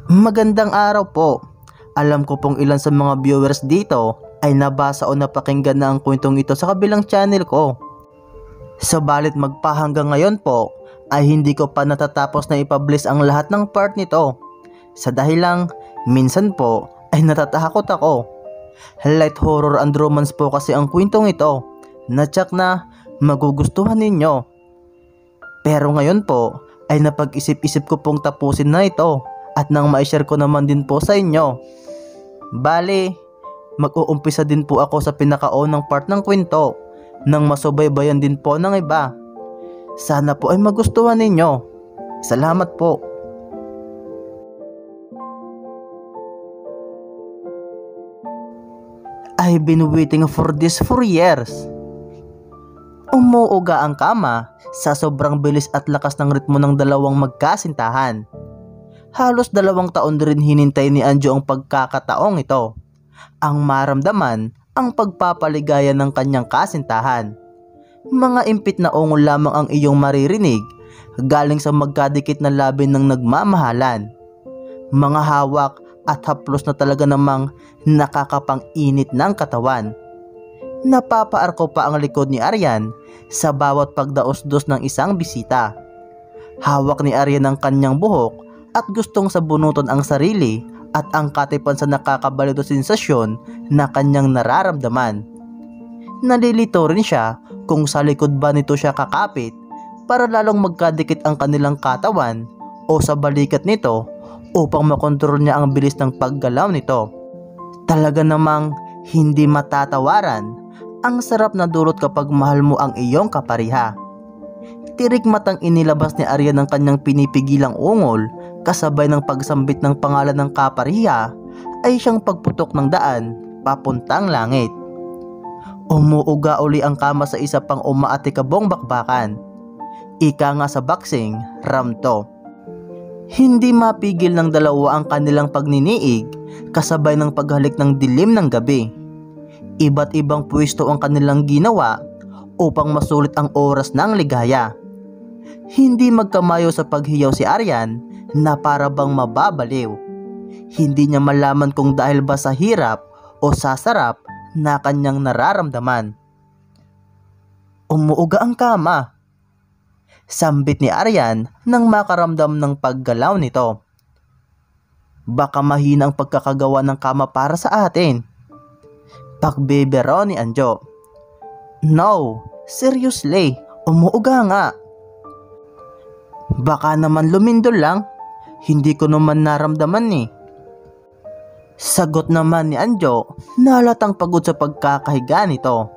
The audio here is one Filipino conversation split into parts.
Magandang araw po. Alam ko pong ilan sa mga viewers dito ay nabasa o napakinggan na ang kwentong ito sa kabilang channel ko. Subalit magpahanggang ngayon po ay hindi ko pa natatapos na ipublish ang lahat ng part nito. Sa dahilang minsan po ay natatakot ako. Light horror and romance po kasi ang kwentong ito. Natsak na magugustuhan ninyo. Pero ngayon po ay napag-isip-isip ko pong tapusin na ito. At nang ma-share ko naman din po sa inyo. Bale, mag-uumpisa din po ako sa pinakaunang part ng kwento nang masubaybayan din po ng iba. Sana po ay magustuhan ninyo. Salamat po. I've been waiting for this for years. Umuuga ang kama sa sobrang bilis at lakas ng ritmo ng dalawang magkasintahan. Halos 2 taon rin hinintay ni Anjo ang pagkakataong ito. Ang maramdaman ang pagpapaligaya ng kanyang kasintahan. Mga impit na ungol lamang ang iyong maririnig galing sa magkadikit na labi ng nagmamahalan. Mga hawak at haplos na talaga namang nakakapang-init ng katawan. Napapaarko pa ang likod ni Aryan sa bawat pagdaos-dos ng isang bisita. Hawak ni Aryan ang kanyang buhok at gustong sabunutan ang sarili at ang katipan sa nakakabalito sensasyon na kanyang nararamdaman. Nalilito rin siya kung sa likod ba nito siya kakapit para lalong magkadikit ang kanilang katawan o sa balikat nito upang makontrol niya ang bilis ng paggalaw nito. Talaga namang hindi matatawaran ang sarap na dulot kapag mahal mo ang iyong kapariha. Tirik matang inilabas ni Aryan ang kanyang pinipigilang ungol kasabay ng pagsambit ng pangalan ng kapariha ay siyang pagputok ng daan papuntang langit. Umuuga uli ang kama sa isa pang umaatikabong bakbakan. Ika nga sa boxing, ramto. Hindi mapigil ng dalawa ang kanilang pagniniig kasabay ng paghalik ng dilim ng gabi. Iba't ibang pwesto ang kanilang ginawa upang masulit ang oras ng ligaya. Hindi magkamayo sa paghiyaw si Aryan na para bang mababaliw. Hindi niya malaman kung dahil ba sa hirap o sa sarap na kanyang nararamdaman. Umuuga ang kama. Sambit ni Aryan nang makaramdam ng paggalaw nito. Baka mahina ang pagkakagawa ng kama para sa atin. Pakbibiro ni Anjo. No, seriously, umuuga nga. Baka naman lumindol lang, hindi ko naman naramdaman ni. Sagot naman ni Anjo na halatang pagod sa pagkakahiga nito.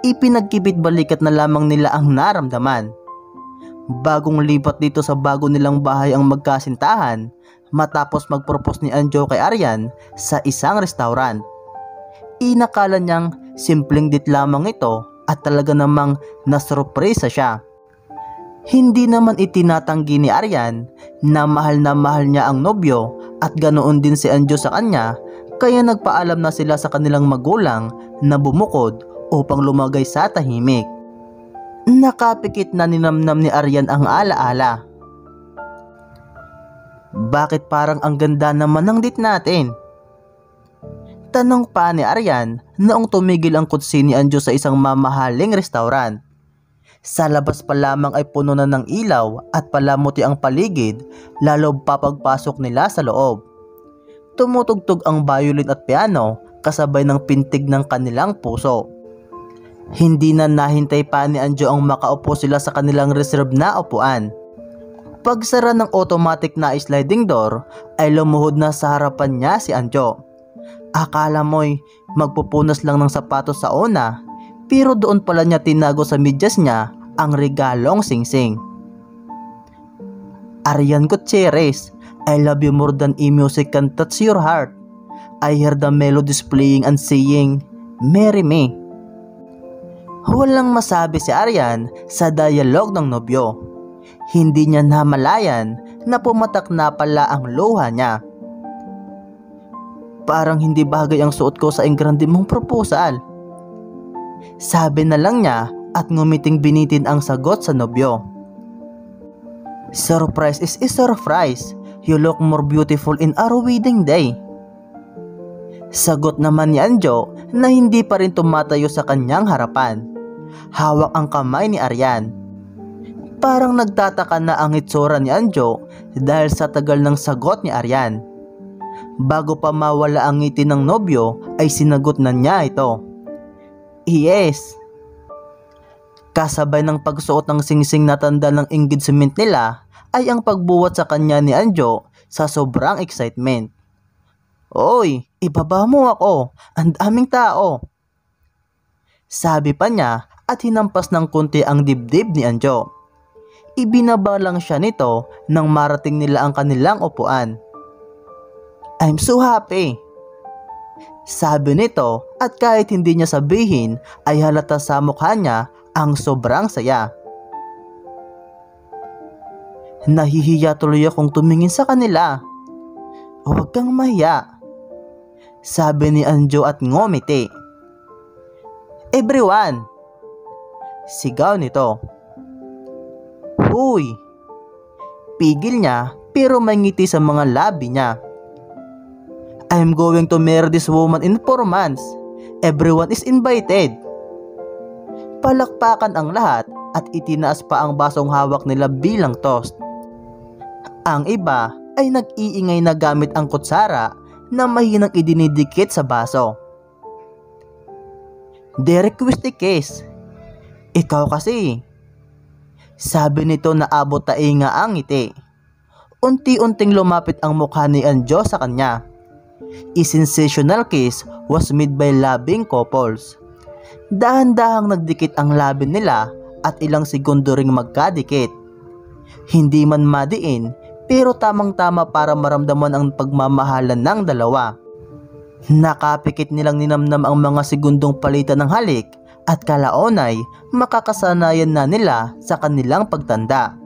Ipinagkibit balikat na lamang nila ang naramdaman. Bagong lipat dito sa bago nilang bahay ang magkasintahan matapos magpropose ni Anjo kay Aryan sa isang restaurant. Inakala niyang simpleng date lamang ito at talaga namang nasurpresa siya. Hindi naman itinatanggi ni Aryan na mahal niya ang nobyo at ganoon din si Anjo sa kanya, kaya nagpaalam na sila sa kanilang magulang na bumukod upang lumagay sa tahimik. Nakapikit na ninamnam ni Aryan ang alaala. Bakit parang ang ganda naman ng date natin? Tanong pa ni Aryan noong tumigil ang kutsi ni Anjo sa isang mamahaling restaurant. Sa labas pa lamang ay puno na ng ilaw at palamuti ang paligid lalo pa pagpasok nila sa loob. Tumutugtog ang violin at piano kasabay ng pintig ng kanilang puso. Hindi na nahintay pa ni Anjo ang makaupo sila sa kanilang reserve na upuan. Pagsara ng automatic na sliding door ay lumuhod na sa harapan niya si Anjo. Akala mo'y magpupunas lang ng sapatos sa una, pero doon pala niya tinago sa medyas niya ang regalong singsing. Aryan Gutierrez, I love you more than e-music can touch your heart. I hear the melodies playing and saying, marry me. Walang masabi si Aryan sa dialogue ng nobyo. Hindi niya namalayan na pumatak na pala ang luha niya. Parang hindi bagay ang suot ko sa engrande mong proposal. Sabi na lang niya at ngumiting binitin ang sagot sa nobyo. Surprise is a surprise. You look more beautiful in our wedding day. Sagot naman ni Anjo na hindi pa rin tumatayo sa kanyang harapan. Hawak ang kamay ni Arian. Parang nagtataka na ang itsura ni Anjo dahil sa tagal ng sagot ni Arian. Bago pa mawala ang ngiti ng nobyo ay sinagot na niya ito. Yes. Kasabay ng pagsuot ng singsing na tanda ng engagement nila ay ang pagbuwat sa kanya ni Anjo sa sobrang excitement. Oy, ibaba mo ako, ang daming tao. Sabi pa niya at hinampas ng kunti ang dibdib ni Anjo. Ibinaba lang siya nito nang marating nila ang kanilang upuan. I'm so happy. Sabi nito at kahit hindi niya sabihin ay halata sa mukha niya ang sobrang saya. Nahihiya tuloy akong tumingin sa kanila. Huwag kang mahiya. Sabi ni Anjo at ngumiti. Everyone! Sigaw nito. Huy! Pigil niya pero may ngiti sa mga labi niya. I'm going to marry this woman in 4 months. Everyone is invited. Palakpakan ang lahat at itinaas pa ang basong hawak nila bilang toast. Ang iba ay nag-iingay na gamit ang kutsara na mahinang idinidikit sa baso. Derek Twisty Case. Ikaw kasi. Sabi nito na abot tainga ang ngiti. Unti-unting lumapit ang mukha ni Anjo sa kanya. A sensational kiss was made by loving couples. Dahan-dahang nagdikit ang labi nila at ilang segundo ring magkadikit. Hindi man madiin pero tamang-tama para maramdaman ang pagmamahalan ng dalawa. Nakapikit nilang ninamnam ang mga segundong palitan ng halik at kalaonay makakasanayan na nila sa kanilang pagtanda.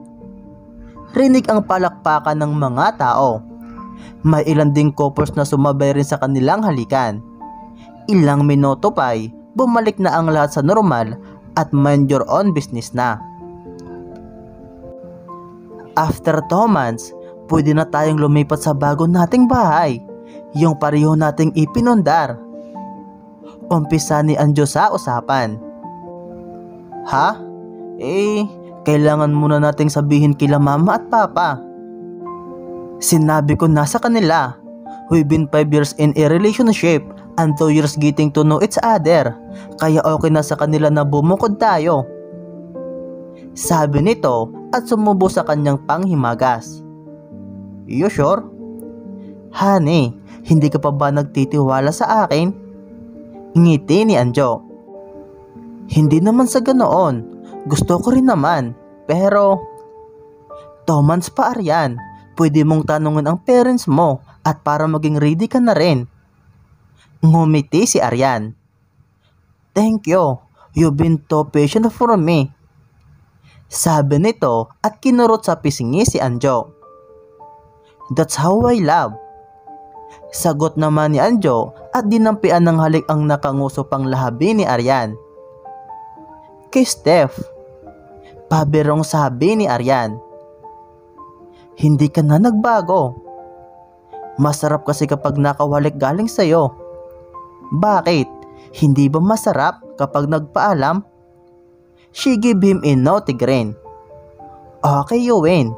Rinig ang palakpakan ng mga tao. May ilan ding couples na sumabay rin sa kanilang halikan. Ilang minuto pa'y bumalik na ang lahat sa normal at mind your own business na. After 2 months, pwede na tayong lumipat sa bago nating bahay, yung pareho nating ipinundar. Umpisa ni Anjo sa usapan. Ha? Kailangan muna nating sabihin kila mama at papa. Sinabi ko na sa kanila, we've been 5 years in a relationship and 2 years getting to know each other, kaya okay na sa kanila na bumukod tayo. Sabi nito at sumubo sa kanyang panghimagas. You sure? Honey, hindi ka pa ba nagtitiwala sa akin? Ngiti ni Anjo. Hindi naman sa ganoon. Gusto ko rin naman. Pero 2 months pa, Arian. Pwede mong tanungin ang parents mo at para maging ready ka na rin. Ngumiti si Arian. Thank you. You've been too patient for me. Sabi nito at kinurot sa pisngi si Anjo. That's how I love. Sagot naman ni Anjo at dinampian ng halik ang nakanguso pang lahabi ni Arian. Kay Steph. Pabirong sabi ni Arian. Hindi ka na nagbago. Masarap kasi kapag nakawalik galing sa'yo. Bakit? Hindi ba masarap kapag nagpaalam? She gave him a naughty grin. Okay, Ewan.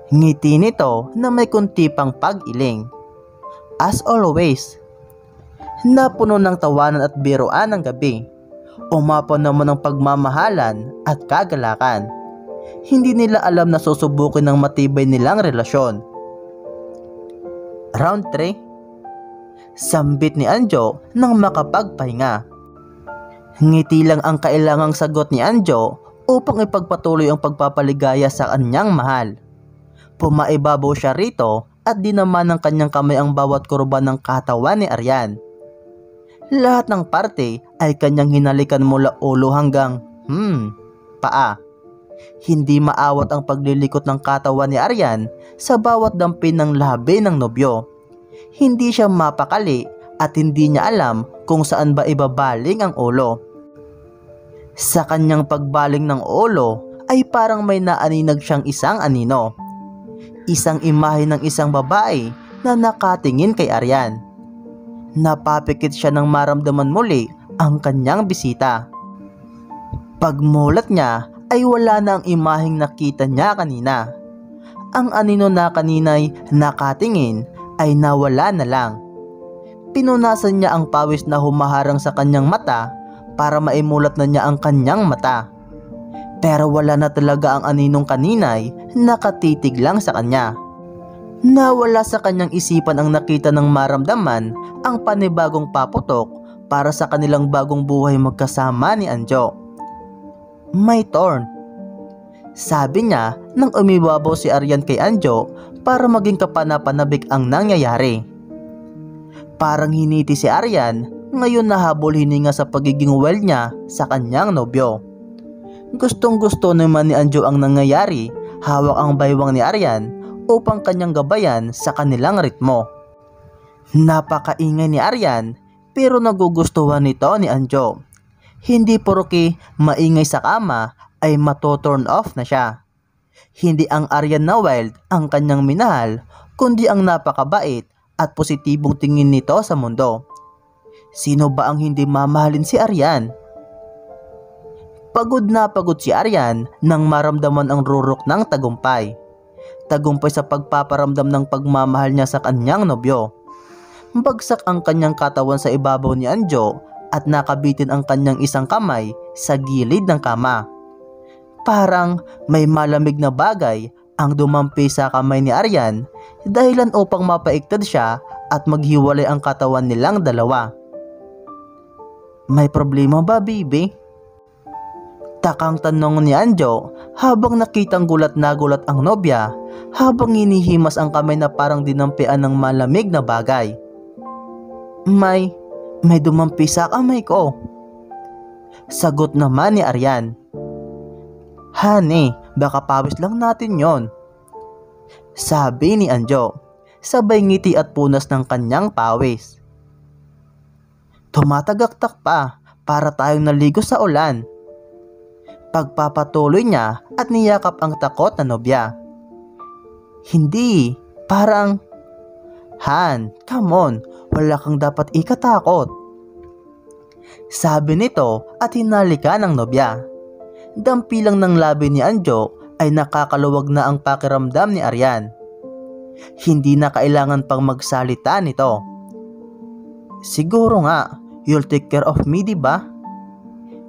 Ngiti nito na may kunti pang pag-iling. As always. Napuno ng tawanan at biruan ng gabi. Umapaw naman ang pagmamahalan at kagalakan. Hindi nila alam na susubukin ng matibay nilang relasyon. Round 3. Sambit ni Anjo nang makapagpahinga. Ngiti lang ang kailangang sagot ni Anjo upang ipagpatuloy ang pagpapaligaya sa kanyang mahal. Pumaibabaw siya rito at dinaman ng kanyang kamay ang bawat kurba ng katawan ni Arian. Lahat ng parte ay kanyang hinalikan mula ulo hanggang paa. Hindi maawat ang paglilikot ng katawan ni Arian sa bawat dampin ng labi ng nobyo. Hindi siya mapakali at hindi niya alam kung saan ba ibabaling ang ulo. Sa kanyang pagbaling ng ulo ay parang may naaninag siyang isang anino. Isang imahe ng isang babae na nakatingin kay Arian. Napapikit siya nang maramdaman muli ang kanyang bisita. Pagmulat niya ay wala na ang imaheng nakita niya kanina. Ang anino na kanina'y nakatingin ay nawala na lang. Pinunasan niya ang pawis na humaharang sa kanyang mata para maimulat na niya ang kanyang mata. Pero wala na talaga ang aninong kanina'y nakatitig lang sa kanya. Nawala sa kanyang isipan ang nakita ng maramdaman ang panibagong paputok para sa kanilang bagong buhay magkasama ni Anjo. May torn. Sabi niya nang umibabaw si Arian kay Anjo para maging kapanapanabik ang nangyayari. Parang hiniti si Arian ngayon na habol hininga sa pagiging well niya sa kanyang nobyo. Gustong gusto naman ni Anjo ang nangyayari, hawak ang baywang ni Arian upang kanyang gabayan sa kanilang ritmo. Napakaingay ni Arian pero nagugustuhan nito ni Anjo. Hindi poroke maingay sa kama ay mato-turn off na siya. Hindi ang Arian na wild ang kanyang minahal, kundi ang napakabait at positibong tingin nito sa mundo. Sino ba ang hindi mamahalin si Arian? Pagod na pagod si Arian nang maramdaman ang rurok ng tagumpay. Tagumpay sa pagpaparamdam ng pagmamahal niya sa kanyang nobyo. Bagsak ang kanyang katawan sa ibabaw ni Anjo at nakabitin ang kanyang isang kamay sa gilid ng kama. Parang may malamig na bagay ang dumampi sa kamay ni Arian, dahilan upang mapaiktad siya at maghiwalay ang katawan nilang dalawa. May problema ba, baby? Takang tanong ni Anjo habang nakitang gulat na gulat ang nobya habang hinihimas ang kamay na parang dinampian ng malamig na bagay. May dumampi sa kamay ko. Sagot naman ni Arian. Honey, baka pawis lang natin yon. Sabi ni Anjo, sabay ngiti at punas ng kanyang pawis. Tumatagaktak pa para tayong naligo sa ulan. Pagpapatuloy niya at niyakap ang takot na nobya. Hindi, parang... Han, come on, wala kang dapat ikatakot. Sabi nito at hinalika ng nobya. Dampi lang ng labi ni Anjo ay nakakaluwag na ang pakiramdam ni Arian. Hindi na kailangan pang magsalita nito. Siguro nga, you'll take care of me, diba?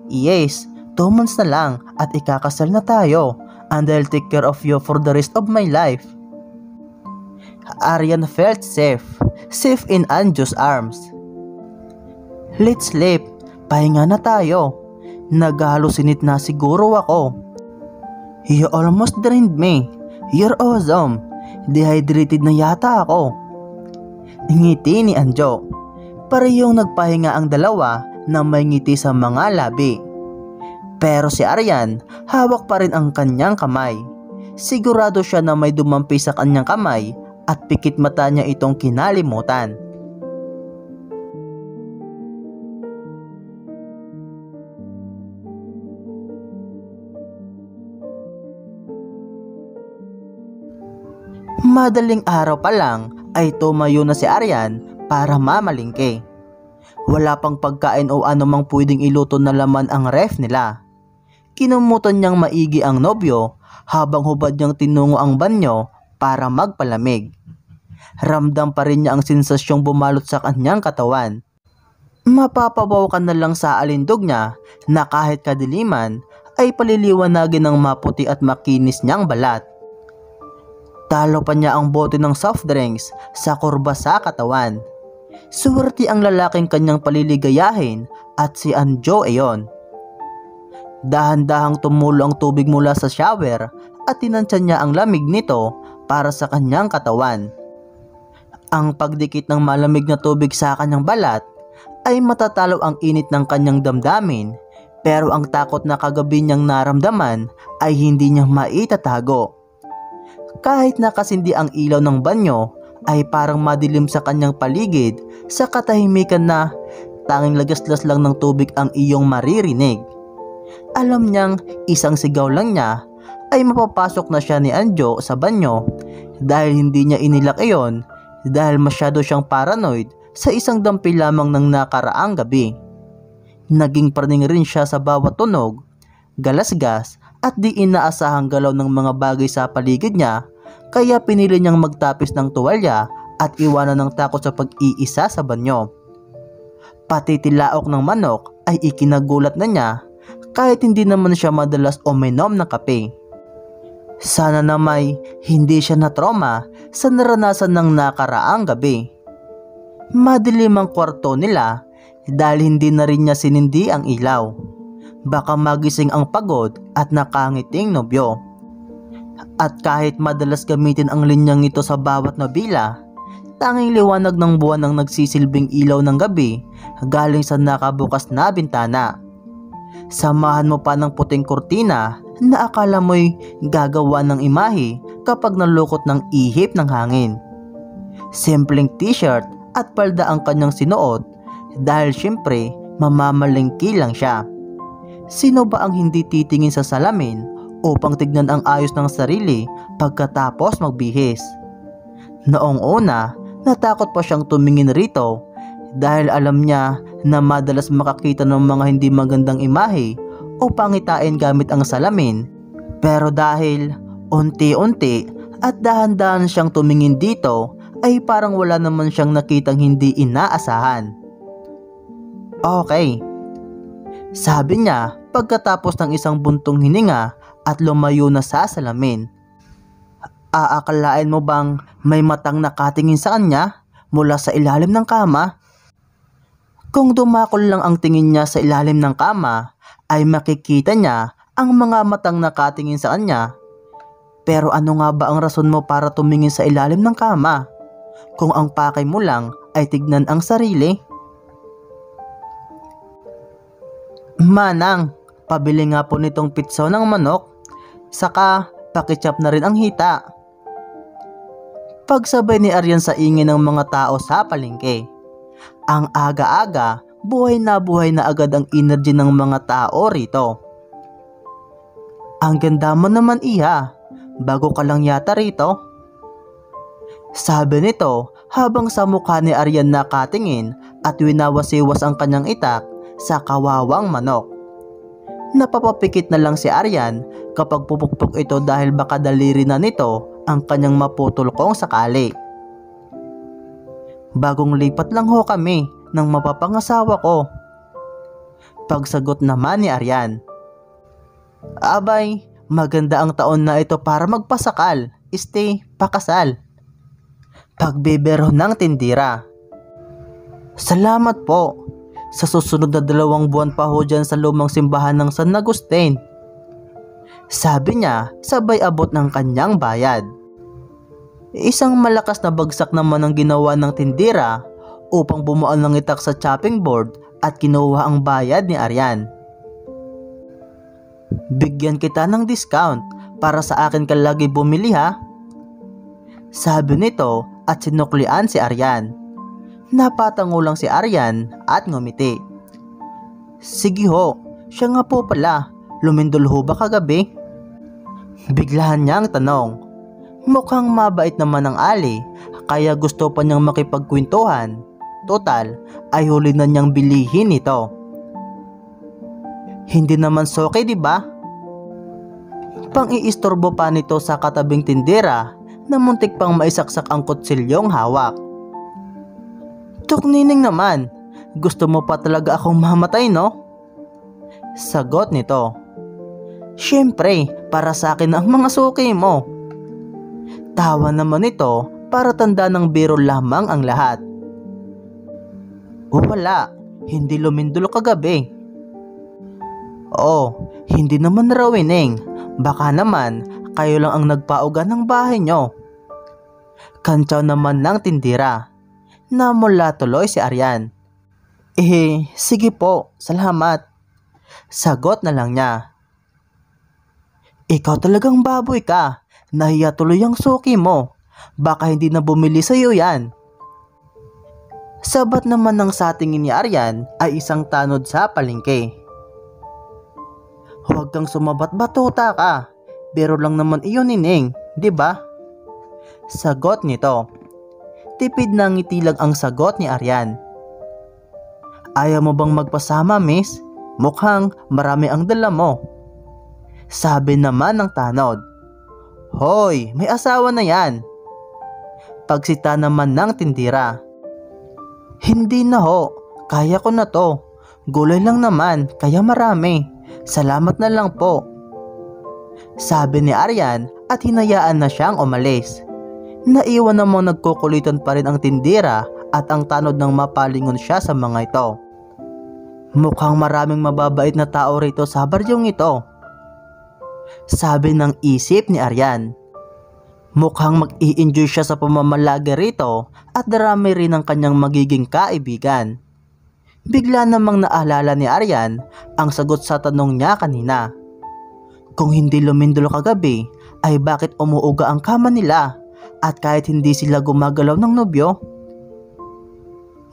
Yes, 2 months na lang at ikakasal na tayo and I'll take care of you for the rest of my life. Arian felt safe in Anjo's arms. Let's sleep, pahinga na tayo. Naghahalusinit na siguro ako. You almost drained me. You're awesome. Dehydrated na yata ako. Ngiti ni Anjo. Parehong nagpahinga ang dalawa na may ngiti sa mga labi. Pero si Arian, hawak pa rin ang kanyang kamay. Sigurado siya na may dumampi sa kanyang kamay at pikit mata niya itong kinalimutan. Madaling araw pa lang ay tumayo na si Arian para mamalingke. Wala pang pagkain o anumang pwedeng iluto na laman ang ref nila. Kinumutan niyang maigi ang nobyo habang hubad niyang tinungo ang banyo para magpalamig. Ramdam pa rin niya ang sensasyong bumalot sa kanyang katawan. Mapapabaw ka na lang sa alindog niya na kahit kadiliman ay paliliwanagin ng maputi at makinis niyang balat. Talo pa niya ang bote ng soft drinks sa kurba sa katawan. Swerte ang lalaking kanyang paliligayahin at si Anjo ayon. Dahan-dahang tumulo ang tubig mula sa shower at tinansya niya ang lamig nito para sa kanyang katawan. Ang pagdikit ng malamig na tubig sa kanyang balat ay matatalo ang init ng kanyang damdamin, pero ang takot na kagabi niyang naramdaman ay hindi niya maitatago. Kahit nakasindi ang ilaw ng banyo ay parang madilim sa kanyang paligid sa katahimikan na tanging lagaslas lang ng tubig ang iyong maririnig. Alam niyang isang sigaw lang niya ay mapapasok na siya ni Anjo sa banyo dahil hindi niya inilak iyon dahil masyado siyang paranoid sa isang dampi lamang ng nakaraang gabi. Naging praning rin siya sa bawat tunog, galasgas at di inaasahang galaw ng mga bagay sa paligid niya kaya pinili niyang magtapis ng tuwalya at iwanan ng takot sa pag-iisa sa banyo. Pati tilaok ng manok ay ikinagulat na niya kahit hindi naman siya madalas uminom ng kape. Sana na may hindi siya na-trauma sa naranasan ng nakaraang gabi. Madilim ang kwarto nila dahil hindi na rin niya sinindi ang ilaw. Baka magising ang pagod at nakangiting nobyo. At kahit madalas gamitin ang linyang ito sa bawat nobila, tanging liwanag ng buwan ang nagsisilbing ilaw ng gabi galing sa nakabukas na bintana. Samahan mo pa ng puting kurtina na akala mo'y gagawa ng imahe kapag nalukot ng ihip ng hangin. Simpleng t-shirt at palda ang kanyang sinuot dahil syempre mamamalengki lang siya. Sino ba ang hindi titingin sa salamin upang tignan ang ayos ng sarili pagkatapos magbihis? Noong una, natakot pa siyang tumingin rito dahil alam niya na madalas makakita ng mga hindi magandang imahe o pangitain gamit ang salamin. Pero dahil unti-unti at dahan-dahan siyang tumingin dito ay parang wala naman siyang nakitang hindi inaasahan. Okay, sabi niya pagkatapos ng isang buntong hininga at lumayo na sa salamin. Aakalain mo bang may matang nakatingin sa kanya mula sa ilalim ng kama? Kung dumakol lang ang tingin niya sa ilalim ng kama, ay makikita niya ang mga matang nakatingin sa kanya. Pero ano nga ba ang rason mo para tumingin sa ilalim ng kama? Kung ang pakay mo lang ay tignan ang sarili? Manang, pabili nga po nitong pitso ng manok, saka pakichap na rin ang hita. Pagsabay ni Aryan sa ingay ng mga tao sa palengke. Ang aga-aga, buhay na agad ang energy ng mga tao rito. Ang ganda mo naman iha, bago ka lang yata rito. Sabi nito habang sa mukha ni Aryan nakatingin at winawasiwas ang kanyang itak sa kawawang manok. Napapapikit na lang si Aryan kapag pupukpok ito dahil baka daliri na nito ang kanyang maputol kung sakali. Bagong lipat lang ho kami ng mapapangasawa ko. Pagsagot naman ni Aryan. Abay, maganda ang taon na ito para magpasakal, pakasal. Pagbibiro ng tindira. Salamat po. Sa susunod na 2 buwan pa ho dyan sa lumang simbahan ng San Agustin. Sabi niya sabay abot ng kanyang bayad. Isang malakas na bagsak naman ang ginawa ng tindira upang bumuan ng itak sa chopping board at kinuha ang bayad ni Aryan. Bigyan kita ng discount para sa akin ka lagi bumili ha? Sabi nito at sinuklian si Aryan. Napatango lang si Aryan at ngumiti. Sige ho, siya nga po pala, lumindol ho ba kagabi? Biglahan niyang tanong. Mukhang mabait naman ang Ali, kaya gusto pa niyang makipagkwentuhan. Total, ay huli na niyang bilihin ito. Hindi naman soke, di ba? Pang-iistorbo pa nito sa katabing tindera na muntik pang maisaksak ang kutsilyong hawak. Tuknining naman, gusto mo pa talaga akong mamatay, no? Sagot nito. Siyempre, para sa akin ang mga suki mo. Tawa naman ito para tanda ng biro lamang ang lahat. Wala, hindi lumindol kagabi. Oh, hindi naman raw ining. Baka naman kayo lang ang nagpauga ng bahay nyo. Kantsaw naman ng tindira. Namula tuloy si Aryan. Sige po, salamat. Sagot na lang niya. Ikaw talagang baboy ka. Nahiya tuloy ang suki mo. Baka hindi na bumili sa iyo yan. Sabat naman ng sa tingin ni Aryan ay isang tanod sa palengke. Huwag kang sumabat-batuta ka. Biro lang naman iyon, Nining, di ba? Sagot nito. Tipid na ngiti lang ang sagot ni Aryan. Ayaw mo bang magpasama, miss? Mukhang marami ang dala mo. Sabi naman ng tanod. Hoy, may asawa na yan. Pagsita naman ng tindira. Hindi na ho, kaya ko na to. Gulay lang naman, kaya marami. Salamat na lang po. Sabi ni Aryan at hinayaan na siyang umalis. Naiwan namang nagkukulitan pa rin ang tindira at ang tanod ng mapalingon siya sa mga ito. Mukhang maraming mababait na tao rito sa baryong ito. Sabi ng isip ni Aryan. Mukhang mag-i-enjoy siya sa pamamalagi rito at darami rin ang kanyang magiging kaibigan. Bigla namang naalala ni Aryan ang sagot sa tanong niya kanina. Kung hindi lumindol kagabi, ay bakit umuuga ang kama nila at kahit hindi sila gumagalaw ng nobyo?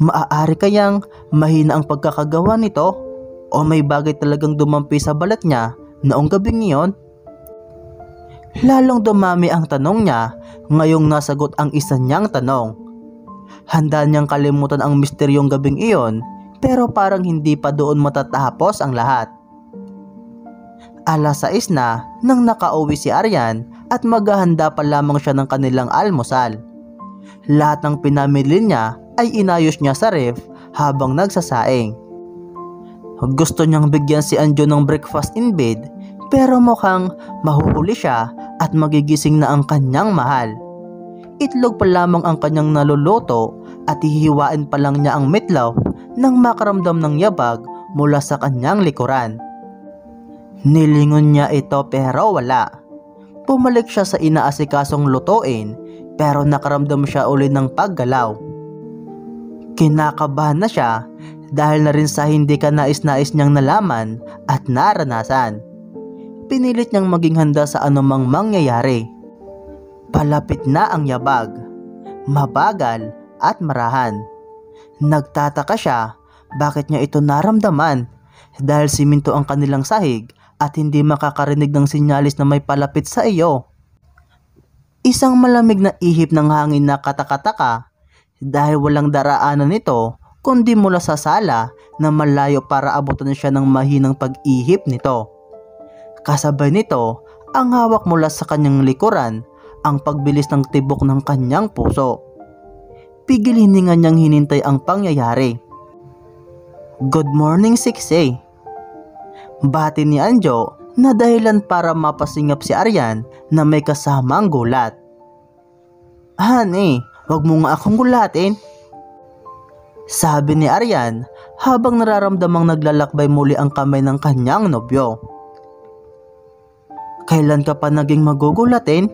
Maaari kayang mahina ang pagkakagawa nito o may bagay talagang dumampi sa balat niya noong gabing iyon? Lalong dumami ang tanong niya ngayong nasagot ang isa niyang tanong. Handa niyang kalimutan ang misteryong gabing iyon pero parang hindi pa doon matatapos ang lahat. 6:00 na nang nakauwi si Aryan at maghahanda pa lamang siya ng kanilang almusal. Lahat ng pinamili niya ay inayos niya sa ref habang nagsasaing. Gusto niyang bigyan si Anjo ng breakfast in bed pero mukhang mahuhuli siya at magigising na ang kanyang mahal. Itlog pa lamang ang kanyang naluluto at hihiwain pa lang niya ang meatloaf nang makaramdam ng yabag mula sa kanyang likuran. Nilingon niya ito pero wala. Pumalik siya sa inaasikasong lutuin pero nakaramdam siya uli ng paggalaw. Kinakabahan na siya dahil na rin sa hindi ka nais-nais niyang nalaman at naranasan. Pinilit niyang maging handa sa anumang mangyayari. Palapit na ang yabag, mabagal at marahan. Nagtataka siya bakit niya ito naramdaman dahil siminto ang kanilang sahig at hindi makakarinig ng sinyalis na may palapit sa iyo. Isang malamig na ihip ng hangin na katakataka dahil walang daraanan nito kundi mula sa sala na malayo para abutan siya ng mahinang pag-ihip nito. Kasabay nito ang hawak mula sa kanyang likuran ang pagbilis ng tibok ng kanyang puso. Pigil hininga niyang hinintay ang pangyayari. Good morning, 6A. Bati ni Anjo na dahilan para mapasingap si Aryan na may kasamang gulat. Honey, wag mo nga akong gulatin. Sabi ni Aryan habang nararamdamang naglalakbay muli ang kamay ng kanyang nobyo. Kailan ka pa naging magugulatin?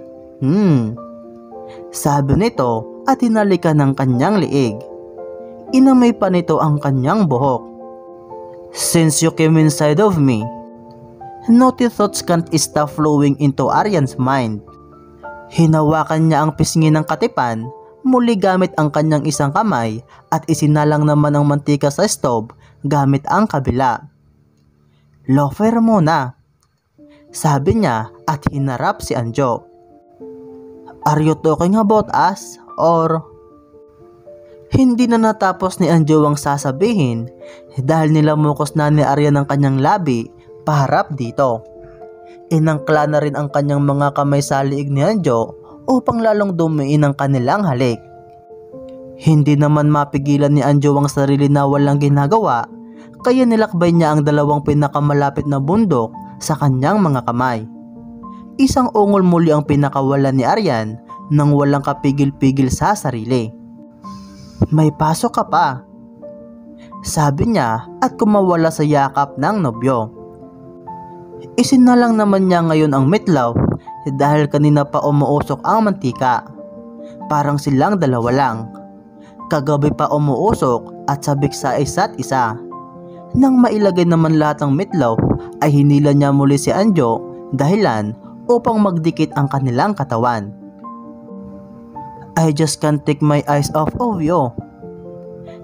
Sabi nito at hinalikan ng kanyang liig. Inamay pa nito ang kanyang buhok. Since you came inside of me, naughty thoughts can't stop flowing into Aryan's mind. Hinawakan niya ang pisngi ng katipan, muli gamit ang kanyang isang kamay at isinalang naman ang mantika sa stove gamit ang kabila. Lofer muna, sabi niya at hinarap si Anjo. Are you talking about us or... Hindi na natapos ni Anjo ang sasabihin dahil nilamukos na ni Aryan ang kanyang labi paharap dito. Inangkla na rin ang kanyang mga kamay sa liig ni Anjo upang lalong dumiin ang kanilang halik. Hindi naman mapigilan ni Anjo ang sarili na walang ginagawa kaya nilakbay niya ang dalawang pinakamalapit na bundok sa kanyang mga kamay. Isang ungol muli ang pinakawalan ni Aryan nang walang kapigil-pigil sa sarili. May pasok ka pa, sabi niya at kumawala sa yakap ng nobyo. Isinalang naman niya ngayon ang meatloaf dahil kanina pa umuusok ang mantika. Parang silang dalawa lang. Kagabi pa umuusok at sabik sa isa't isa. Nang mailagay naman lahat ng meatloaf ay hinila niya muli si Anjo dahilan upang magdikit ang kanilang katawan. I just can't take my eyes off of you.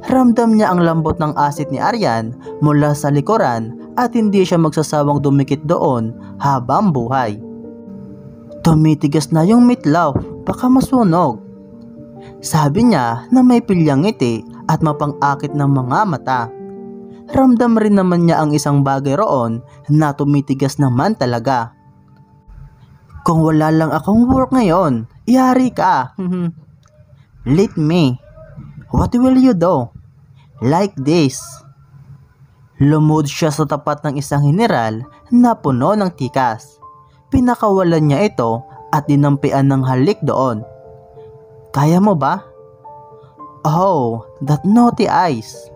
Ramdam niya ang lambot ng asit ni Aryan mula sa likuran at hindi siya magsasawang dumikit doon habang buhay. Tumitigas na yung meatloaf, baka masunog. Sabi niya na may pilyang ngiti at mapang-akit ng mga mata. Ramdam rin naman niya ang isang bagay roon na tumitigas naman talaga. Kung wala lang akong work ngayon, yari ka. Let me. What will you do? Like this. Lumuhod siya sa tapat ng isang general na puno ng tikas. Pinakawalan niya ito at dinampian ng halik doon. Kaya mo ba? Oh, that naughty eyes.